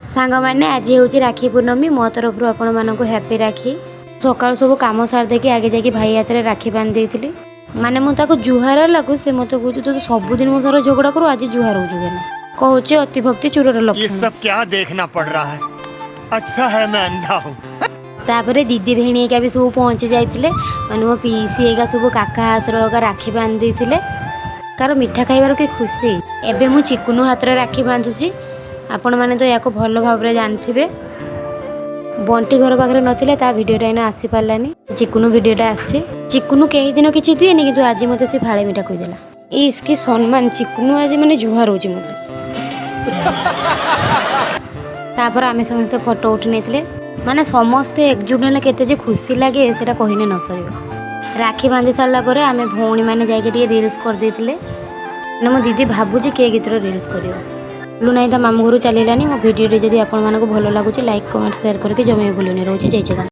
सांग मैंने आज हूँ राखी पूर्णमी मो तरफ आपण मानक हैप्पी राखी सकाल सब कम सार देकी आगे जाके भाई हाथ में राखी बांधी थी माने मुझे जुहार लागू से मत कह तो सबुदिन मो सर झगड़ा करू आज जुहार हो कहूँ अति भक्ति चूर लक्षण सब क्या देखना पड़ रहा है अच्छा है मैं अंधा हूँ तापर दीदी भेणी भी सब पहुँची जाते माने मो पीसी एका सब काका हाथ राखी बांधी थे कार मिठा खाइबार कि खुशी एबे मु चिकुनु हाथ रे राखी बांधुची आपण माने तो या भल भाव जानते बंटी घर पाखे नथिले ता वीडियोटा एना आसी पारलानी चिकुनु वीडियोटा आछे चिकुनु कई दिन किछि दिएनी किंतु आज मते से फाळे मिठा कहिदेला इसकी सम्मान चिकुनु आज माने जुहार होची मते तापर आमे समस्त फोटो उठी नेतले माने समस्ते एकजुट हेले केते जे खुशी लागे सेटा कहिने न सरिबो राखी बांधी सारा पर आम भौणी मैंने जाके रिल्स कर देते मो दीदी भावुची किए गीतर रिल्स कर लुना मामू घर चलानी मो भिडियो जदि आपको भल लगुच लाइक कमेंट शेयर करके जमे भूलुनी रोचे जय जगन्नाथ।